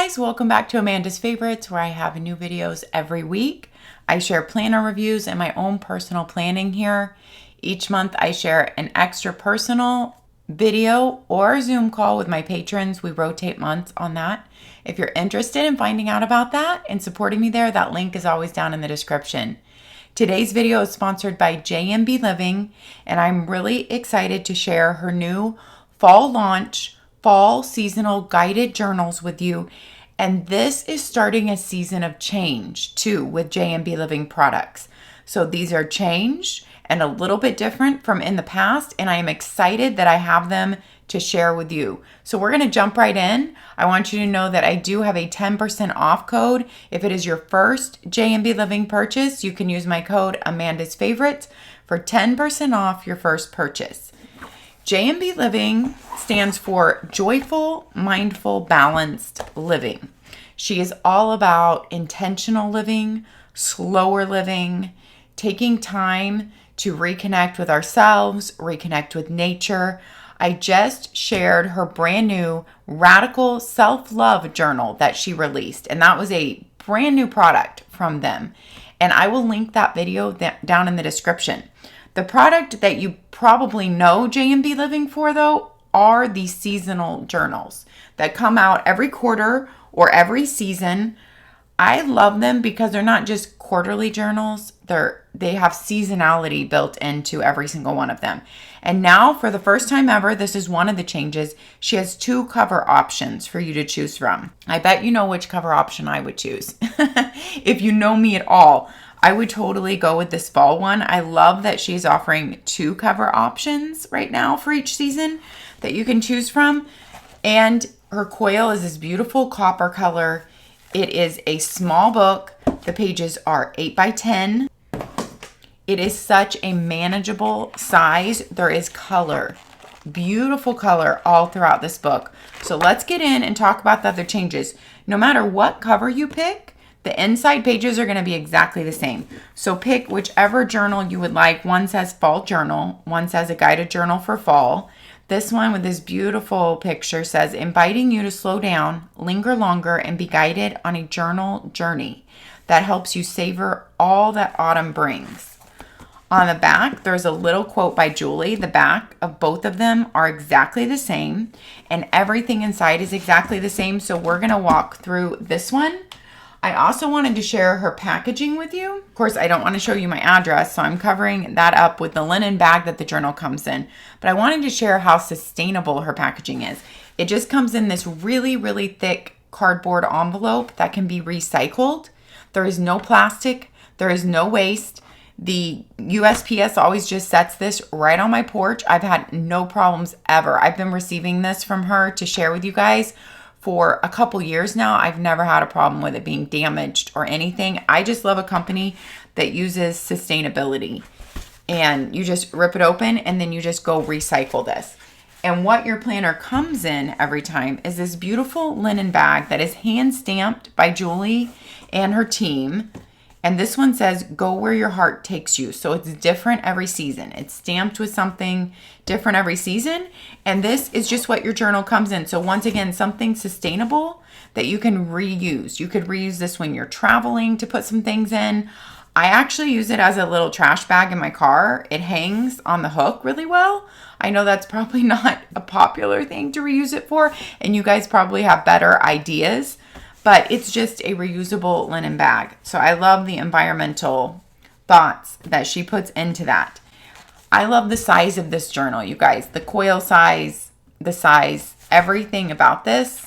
guys, welcome back to Amanda's Favorites, where I have new videos every week. I share planner reviews and my own personal planning here. Each month I share an extra personal video or Zoom call with my patrons. We rotate months on that. If you're interested in finding out about that and supporting me there, that link is always down in the description. Today's video is sponsored by JMB Living, and I'm really excited to share her new fall launch, fall seasonal guided journals with you. And this is starting a season of change too with JMB Living products. So these are changed and a little bit different from in the past, and I am excited that I have them to share with you. So we're going to jump right in. I want you to know that I do have a 10% off code. If it is your first JMB Living purchase, you can use my code Amanda's Favorites for 10% off your first purchase. JMB Living stands for Joyful, Mindful, Balanced Living. She is all about intentional living, slower living, taking time to reconnect with ourselves, reconnect with nature. I just shared her brand new Radical Self-Love Journal that she released, and that was a brand new product from them. And I will link that video down in the description. The product that you probably know JMB Living for, though, are the seasonal journals that come out every quarter or every season. I love them because they're not just quarterly journals. They have seasonality built into every single one of them. And now, for the first time ever, this is one of the changes. She has 2 cover options for you to choose from. I bet you know which cover option I would choose. If you know me at all, I would totally go with this fall one. I love that she's offering 2 cover options right now for each season that you can choose from. And her coil is this beautiful copper color. It is a small book. The pages are 8 by 10. It is such a manageable size. There is color, beautiful color all throughout this book. So let's get in and talk about the other changes. No matter what cover you pick, the inside pages are going to be exactly the same. So pick whichever journal you would like. One says fall journal. One says a guided journal for fall. This one with this beautiful picture says, inviting you to slow down, linger longer, and be guided on a journal journey that helps you savor all that autumn brings. On the back, there's a little quote by Julie. The back of both of them are exactly the same, and everything inside is exactly the same. So we're going to walk through this one. I also wanted to share her packaging with you. Of course, I don't want to show you my address, so I'm covering that up with the linen bag that the journal comes in. But I wanted to share how sustainable her packaging is. It just comes in this really, really thick cardboard envelope that can be recycled. There is no plastic. There is no waste. The USPS always just sets this right on my porch. I've had no problems ever. I've been receiving this from her to share with you guys for a couple years now. I've never had a problem with it being damaged or anything. I just love a company that uses sustainability. And you just rip it open and then you just go recycle this. And what your planner comes in every time is this beautiful linen bag that is hand stamped by Julie and her team. And this one says, go where your heart takes you. So it's different every season. It's stamped with something different every season. And this is just what your journal comes in. So once again, something sustainable that you can reuse. You could reuse this when you're traveling to put some things in. I actually use it as a little trash bag in my car. It hangs on the hook really well. I know that's probably not a popular thing to reuse it for, and you guys probably have better ideas. But it's just a reusable linen bag. So I love the environmental thoughts that she puts into that. I love the size of this journal, you guys. The coil size, the size, everything about this.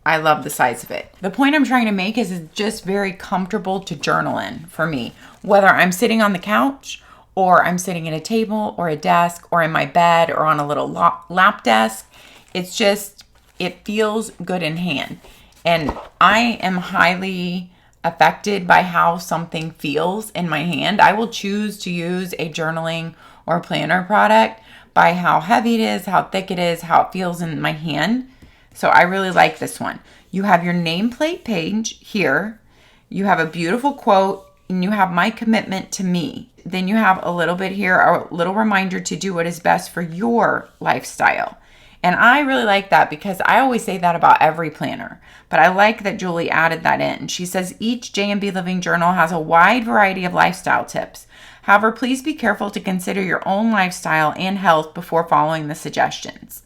I love the size of it. The point I'm trying to make is it's just very comfortable to journal in for me. Whether I'm sitting on the couch or I'm sitting at a table or a desk or in my bed or on a little lap desk. It's just, it feels good in hand. And I am highly affected by how something feels in my hand. I will choose to use a journaling or planner product by how heavy it is, how thick it is, how it feels in my hand. So I really like this one. You have your nameplate page here. You have a beautiful quote, and you have my commitment to me. Then you have a little bit here, a little reminder to do what is best for your lifestyle. And I really like that because I always say that about every planner. But I like that Julie added that in. She says each J&B Living journal has a wide variety of lifestyle tips. However, please be careful to consider your own lifestyle and health before following the suggestions.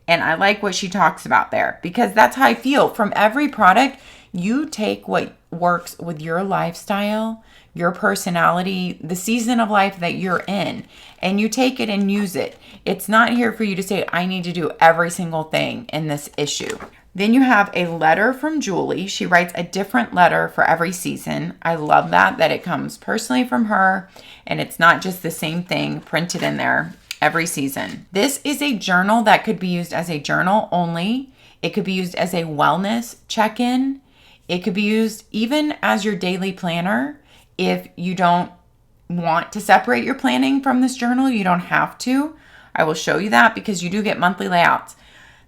And I like what she talks about there because that's how I feel. From every product, you take what works with your lifestyle, your personality, the season of life that you're in, and you take it and use it. It's not here for you to say, I need to do every single thing in this issue. Then you have a letter from Julie. She writes a different letter for every season. I love that it comes personally from her and it's not just the same thing printed in there every season. This is a journal that could be used as a journal only. It could be used as a wellness check-in. It could be used even as your daily planner. If you don't want to separate your planning from this journal, you don't have to. I will show you that because you do get monthly layouts.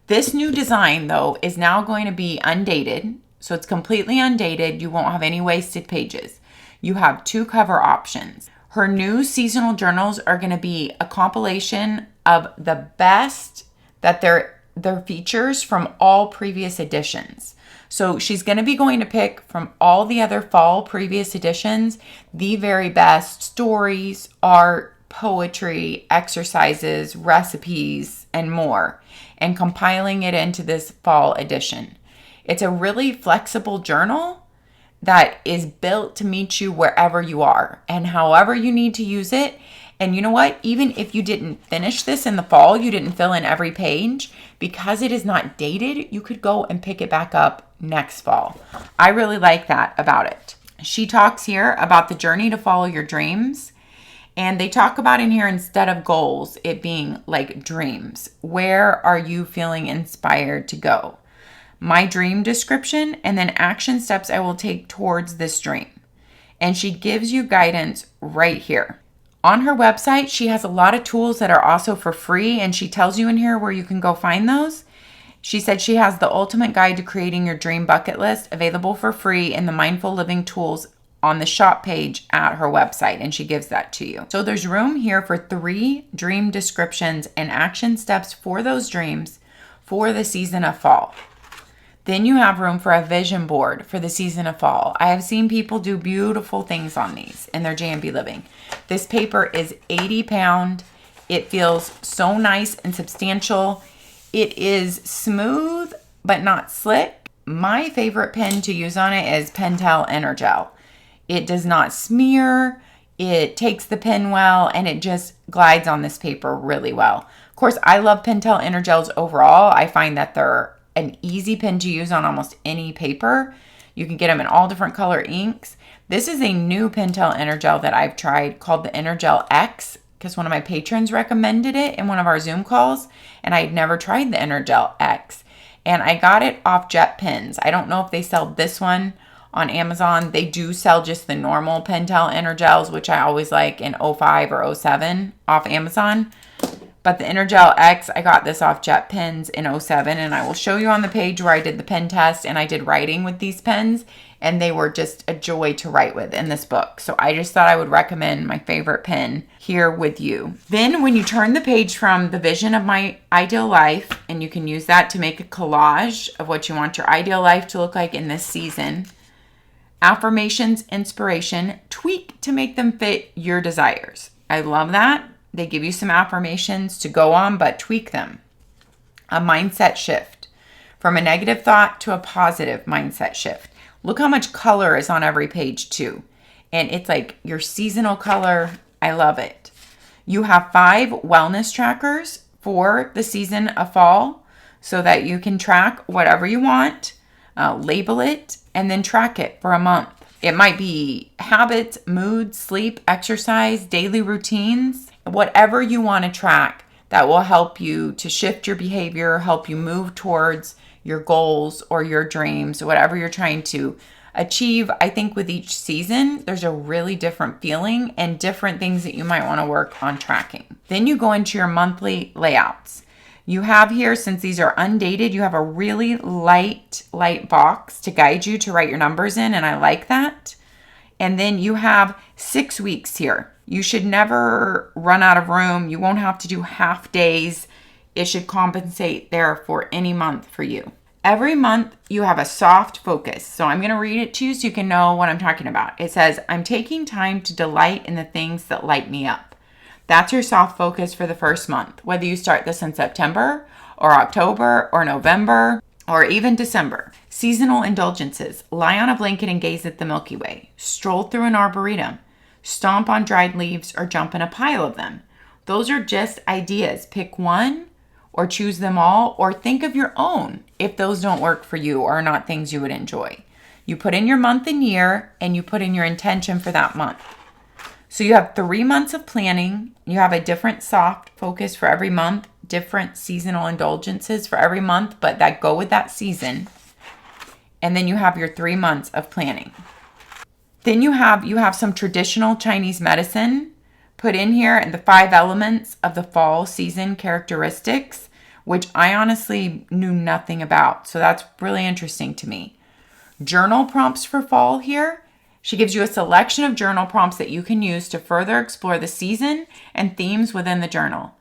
This new design, though, is now going to be undated. So it's completely undated. You won't have any wasted pages. You have 2 cover options. Her new seasonal journals are going to be a compilation of the best that they're features from all previous editions. So she's going to be going to pick from all the other fall previous editions, the very best stories, art, poetry, exercises, recipes, and more, and compiling it into this fall edition. It's a really flexible journal that is built to meet you wherever you are and however you need to use it. And you know what? Even if you didn't finish this in the fall, you didn't fill in every page, because it is not dated, you could go and pick it back up next fall. I really like that about it. She talks here about the journey to follow your dreams. And they talk about in here, instead of goals, it being like dreams. Where are you feeling inspired to go? My dream description and then action steps I will take towards this dream. And she gives you guidance right here. On her website, she has a lot of tools that are also for free, and she tells you in here where you can go find those. She said she has the ultimate guide to creating your dream bucket list available for free in the Mindful Living tools on the shop page at her website, and she gives that to you. So there's room here for 3 dream descriptions and action steps for those dreams for the season of fall. Then you have room for a vision board for the season of fall. I have seen people do beautiful things on these in their J&B Living. This paper is 80 pound. It feels so nice and substantial. It is smooth, but not slick. My favorite pen to use on it is Pentel Energel. It does not smear. It takes the pen well, and it just glides on this paper really well. Of course, I love Pentel Energels overall. I find that they're an easy pen to use on almost any paper. You can get them in all different color inks. This is a new Pentel Energel that I've tried called the Energel X, because one of my patrons recommended it in one of our Zoom calls, and I had never tried the Energel X. And I got it off Jetpens. I don't know if they sell this one on Amazon. They do sell just the normal Pentel Energels, which I always like, in 05 or 07 off Amazon. But the Energel X, I got this off Jetpens in 07, and I will show you on the page where I did the pen test, and I did writing with these pens, and they were just a joy to write with in this book. So I just thought I would recommend my favorite pen here with you. Then when you turn the page from the vision of my ideal life, and you can use that to make a collage of what you want your ideal life to look like in this season, affirmations, inspiration, tweak to make them fit your desires. I love that. They give you some affirmations to go on, but tweak them. A mindset shift. From a negative thought to a positive mindset shift. Look how much color is on every page too. And it's like your seasonal color. I love it. You have 5 wellness trackers for the season of fall so that you can track whatever you want, label it, and then track it for a month. It might be habits, mood, sleep, exercise, daily routines, whatever you want to track that will help you to shift your behavior, help you move towards your goals or your dreams, whatever you're trying to achieve. I think with each season, there's a really different feeling and different things that you might want to work on tracking. Then you go into your monthly layouts. You have here, since these are undated, you have a really light box to guide you to write your numbers in, and I like that. And then you have 6 weeks here. You should never run out of room. You won't have to do half days. it should compensate there for any month for you. Every month you have a soft focus. So I'm going to read it to you so you can know what I'm talking about. It says, I'm taking time to delight in the things that light me up. That's your soft focus for the first month, whether you start this in September or October or November or even December. Seasonal indulgences. Lie on a blanket and gaze at the Milky Way. Stroll through an arboretum. Stomp on dried leaves or jump in a pile of them. Those are just ideas. Pick one or choose them all, or think of your own if those don't work for you or are not things you would enjoy. You put in your month and year, and you put in your intention for that month. So you have 3 months of planning. You have a different soft focus for every month, different seasonal indulgences for every month, but that go with that season. And then you have your 3 months of planning. Then you have some traditional Chinese medicine put in here, and the 5 elements of the fall season characteristics, which I honestly knew nothing about. So that's really interesting to me. Journal prompts for fall here. She gives you a selection of journal prompts that you can use to further explore the season and themes within the journal.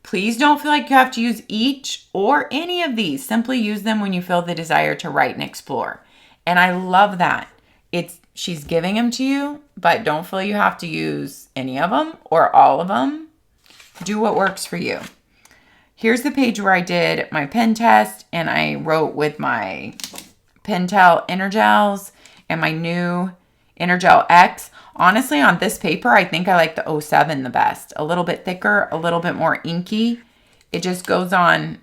Please don't feel like you have to use each or any of these. Simply use them when you feel the desire to write and explore. And I love that. She's giving them to you, but don't feel you have to use any of them or all of them. Do what works for you. Here's the page where I did my pen test and I wrote with my Pentel Energels and my new Energel X. Honestly, on this paper, I think I like the 07 the best. A little bit thicker, a little bit more inky. It just goes on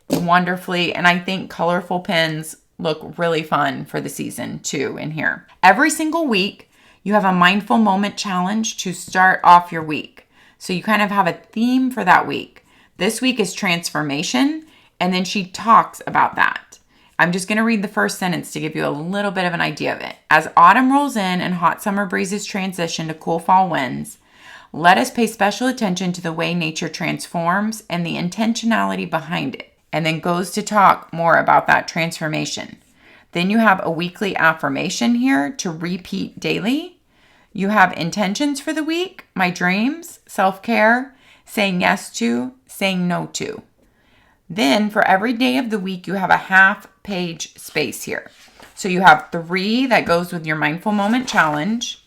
wonderfully, and I think colorful pens look really fun for the season too in here. Every single week, you have a mindful moment challenge to start off your week. So you kind of have a theme for that week. This week is transformation, and then she talks about that. I'm just going to read the first sentence to give you a little bit of an idea of it. As autumn rolls in and hot summer breezes transition to cool fall winds, let us pay special attention to the way nature transforms and the intentionality behind it. And then goes to talk more about that transformation. Then you have a weekly affirmation here to repeat daily. You have intentions for the week, my dreams, self-care, saying yes to, saying no to. Then for every day of the week, you have a half-page space here. So you have 3 that goes with your Mindful Moment Challenge.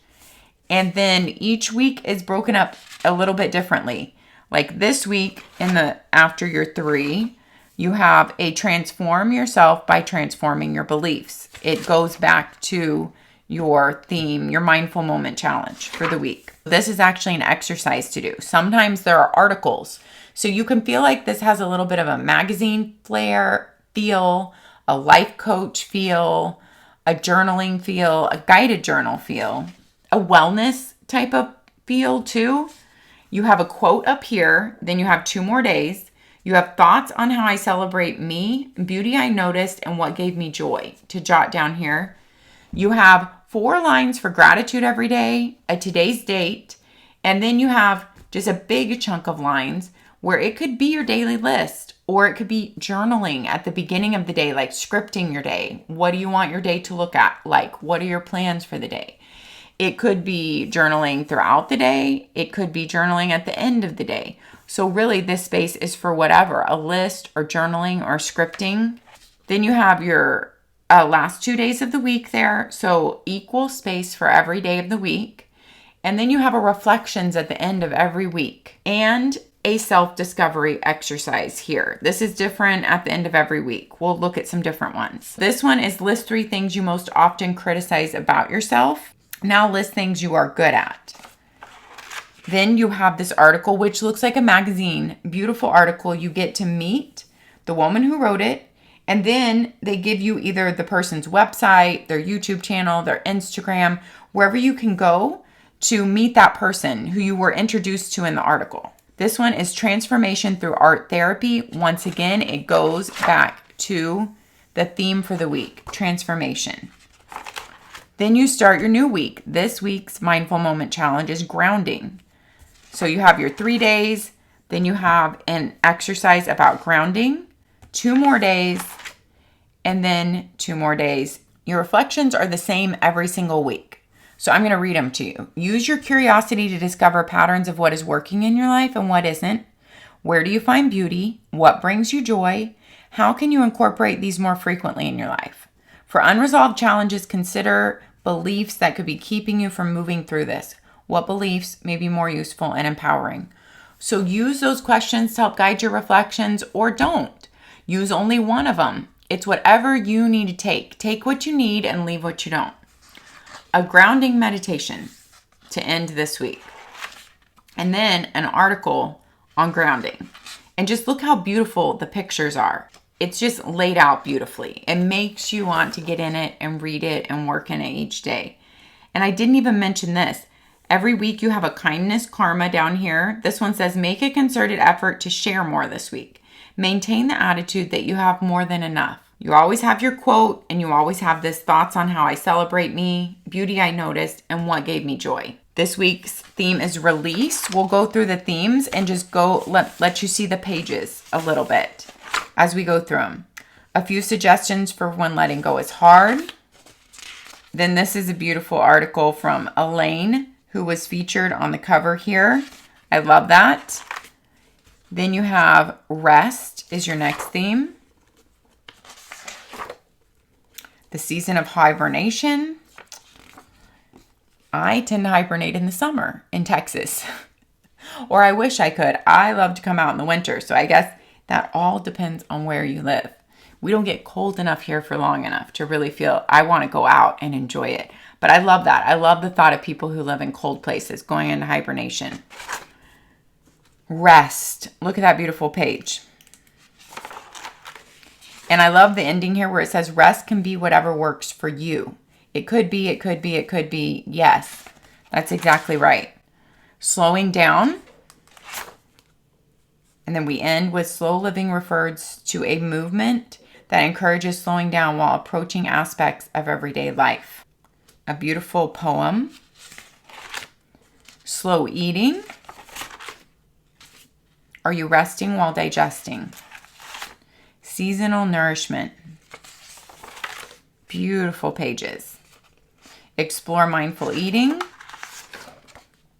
And then each week is broken up a little bit differently. Like this week, after your 3, you have a transform yourself by transforming your beliefs. It goes back to your theme, your mindful moment challenge for the week. This is actually an exercise to do. Sometimes there are articles. So you can feel like this has a little bit of a magazine feel, a life coach feel, a journaling feel, a guided journal feel, a wellness type of feel too. You have a quote up here, then you have 2 more days. You have thoughts on how I celebrate me, beauty I noticed, and what gave me joy to jot down here. You have 4 lines for gratitude every day, a today's date, and then you have just a big chunk of lines where it could be your daily list, or it could be journaling at the beginning of the day, like scripting your day. What do you want your day to look at like? What are your plans for the day? It could be journaling throughout the day. It could be journaling at the end of the day. So really this space is for whatever, a list or journaling or scripting. Then you have your last 2 days of the week there. So equal space for every day of the week. And then you have a reflections at the end of every week and a self-discovery exercise here. This is different at the end of every week. We'll look at some different ones. This one is list 3 things you most often criticize about yourself. Now list things you are good at. Then you have this article, which looks like a magazine, beautiful article. You get to meet the woman who wrote it, and then they give you either the person's website, their YouTube channel, their Instagram, wherever you can go to meet that person who you were introduced to in the article. This one is Transformation Through Art Therapy. Once again, it goes back to the theme for the week, transformation. Then you start your new week. This week's Mindful Moment Challenge is grounding. So you have your 3 days, then you have an exercise about grounding, 2 more days, and then 2 more days. Your reflections are the same every single week. So I'm going to read them to you. Use your curiosity to discover patterns of what is working in your life and what isn't. Where do you find beauty? What brings you joy? How can you incorporate these more frequently in your life? For unresolved challenges, consider beliefs that could be keeping you from moving through this. What beliefs may be more useful and empowering? So use those questions to help guide your reflections, or don't. Use only one of them. It's whatever you need to take. Take what you need and leave what you don't. A grounding meditation to end this week. And then an article on grounding. And just look how beautiful the pictures are. It's just laid out beautifully. It makes you want to get in it and read it and work in it each day. And I didn't even mention this. Every week you have a kindness karma down here. This one says, make a concerted effort to share more this week. Maintain the attitude that you have more than enough. You always have your quote, and you always have this thoughts on how I celebrate me, beauty I noticed, and what gave me joy. This week's theme is release. We'll go through the themes and just let you see the pages a little bit as we go through them. A few suggestions for when letting go is hard. Then this is a beautiful article from Elaine, who was featured on the cover here. I love that. Then you have rest is your next theme. The season of hibernation. I tend to hibernate in the summer in Texas. Or I wish I could. I love to come out in the winter. So I guess that all depends on where you live. We don't get cold enough here for long enough to really feel I want to go out and enjoy it. But I love that. I love the thought of people who live in cold places going into hibernation. Rest. Look at that beautiful page. And I love the ending here where it says rest can be whatever works for you. It could be, it could be, it could be. Yes, that's exactly right. Slowing down. And then we end with slow living refers to a movement that encourages slowing down while approaching aspects of everyday life. A beautiful poem. Slow eating. Are you resting while digesting? Seasonal nourishment. Beautiful pages. Explore mindful eating.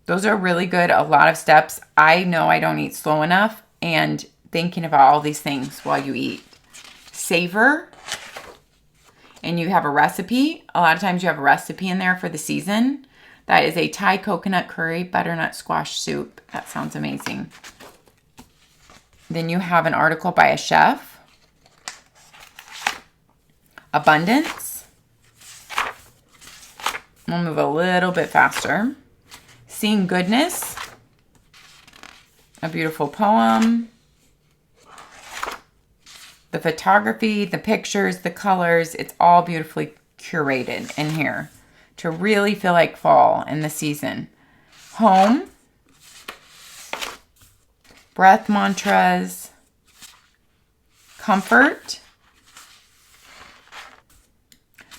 Those are really good. A lot of steps. I know I don't eat slow enough, and thinking about all these things while you eat. Savor. And you have a recipe. A lot of times you have a recipe in there for the season. That is a Thai coconut curry butternut squash soup. That sounds amazing. Then you have an article by a chef. Abundance. We'll move a little bit faster. Seeing goodness. A beautiful poem. The photography, the pictures, the colors, it's all beautifully curated in here to really feel like fall in the season. Home. Breath mantras. Comfort.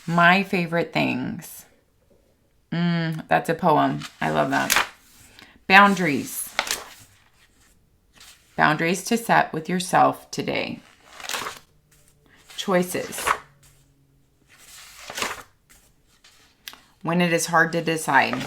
My favorite things. That's a poem. I love that. Boundaries. Boundaries to set with yourself today. Choices. When it is hard to decide.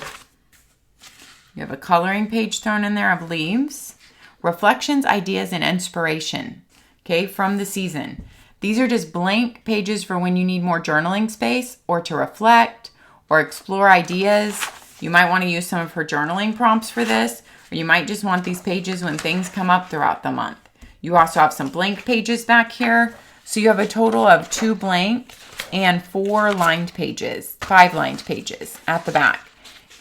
You have a coloring page thrown in there of leaves. Reflections, ideas, and inspiration. Okay, from the season. These are just blank pages for when you need more journaling space or to reflect or explore ideas. You might want to use some of her journaling prompts for this, or you might just want these pages when things come up throughout the month. You also have some blank pages back here. So you have a total of 2 blank and 4 lined pages, 5 lined pages at the back.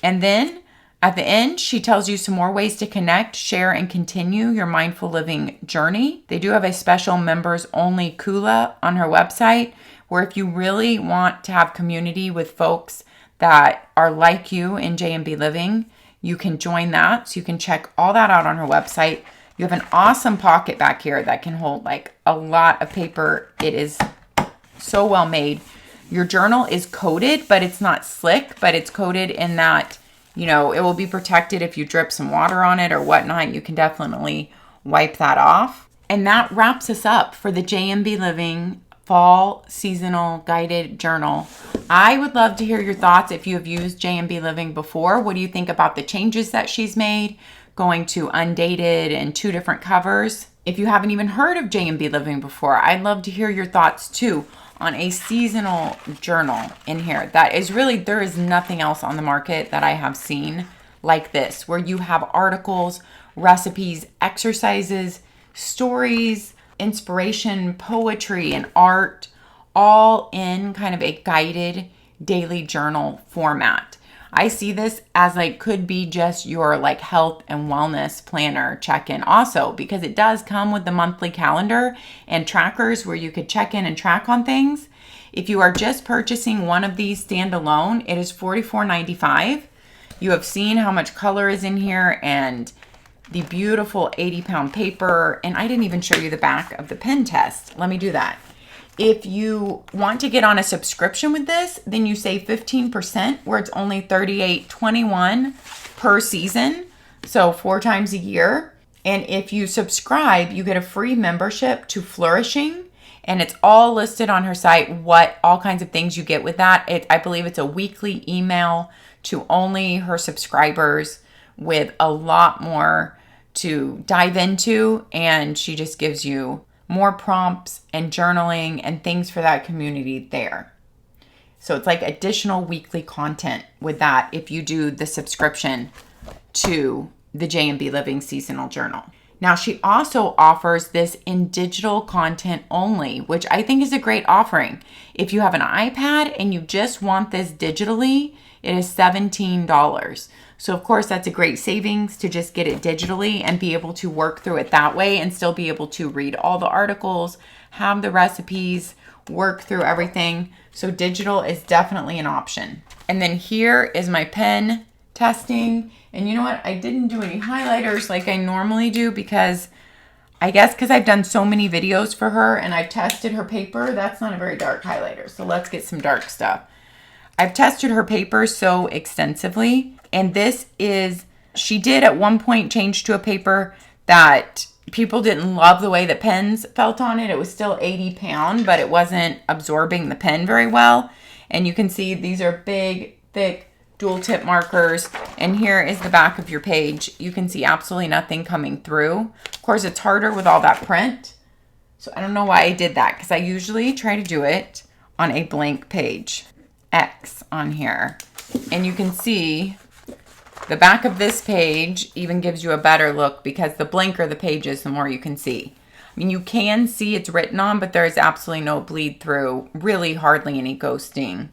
And then at the end, she tells you some more ways to connect, share, and continue your mindful living journey. They do have a special members only Kula on her website, where if you really want to have community with folks that are like you in J&B Living, you can join that. So you can check all that out on her website. You have an awesome pocket back here that can hold like a lot of paper. It is so well made. Your journal is coated, but it's not slick, but it's coated in that, you know, it will be protected if you drip some water on it or whatnot. You can definitely wipe that off. And that wraps us up for the J&B Living Fall Seasonal Guided Journal. I would love to hear your thoughts if you have used J&B Living before. What do you think about the changes that she's made? going to undated and 2 different covers. If you haven't even heard of J&B Living before, I'd love to hear your thoughts too on a seasonal journal in here. That is really, there is nothing else on the market that I have seen like this, where you have articles, recipes, exercises, stories, inspiration, poetry, and art, all in kind of a guided daily journal format. I see this as like could be just your like health and wellness planner check-in also, because it does come with the monthly calendar and trackers where you could check in and track on things. If you are just purchasing one of these standalone, it is $44.95. You have seen how much color is in here and the beautiful 80-pound paper. And I didn't even show you the back of the pen test. Let me do that. If you want to get on a subscription with this, then you save 15%, where it's only $38.21 per season, so 4 times a year. And if you subscribe, you get a free membership to Flourishing, and it's all listed on her site what all kinds of things you get with that. I believe it's a weekly email to only her subscribers with a lot more to dive into, and she just gives you more prompts and journaling and things for that community there. So it's like additional weekly content with that if you do the subscription to the J&B Living Seasonal Journal. Now, she also offers this in digital content only, which I think is a great offering. If you have an iPad and you just want this digitally, it is $17. So of course that's a great savings to just get it digitally and be able to work through it that way and still be able to read all the articles, have the recipes, work through everything. So digital is definitely an option. And then here is my pen testing. And you know what? I didn't do any highlighters like I normally do because I guess because I've done so many videos for her and I've tested her paper. That's not a very dark highlighter. So let's get some dark stuff. I've tested her paper so extensively. And this is, she did at one point change to a paper that people didn't love the way the pens felt on it. It was still 80-pound, but it wasn't absorbing the pen very well. And you can see these are big, thick, dual tip markers. And here is the back of your page. You can see absolutely nothing coming through. Of course, it's harder with all that print. So I don't know why I did that, because I usually try to do it on a blank page. X on here. And you can see the back of this page even gives you a better look, because the blanker the page is, the more you can see. I mean, you can see it's written on, but there's absolutely no bleed through, really hardly any ghosting.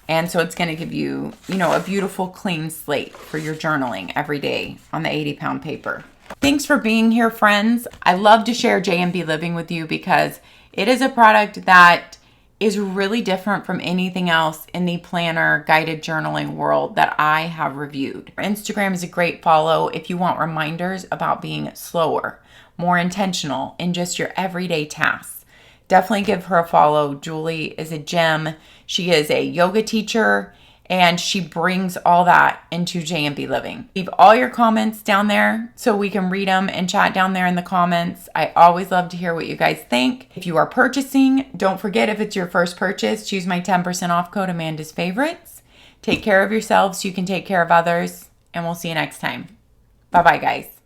And so it's going to give you, you know, a beautiful clean slate for your journaling every day on the 80-pound paper. Thanks for being here, friends. I love to share J&B Living with you because it is a product that is really different from anything else in the planner guided journaling world that I have reviewed. Instagram is a great follow if you want reminders about being slower, more intentional in just your everyday tasks. Definitely give her a follow. Julie is a gem. She is a yoga teacher and she brings all that into J&B Living. Leave all your comments down there so we can read them and chat down there in the comments. I always love to hear what you guys think. If you are purchasing, don't forget, if it's your first purchase, choose my 10% off code Amandasfavorites. Take care of yourselves so you can take care of others, and we'll see you next time. Bye-bye, guys.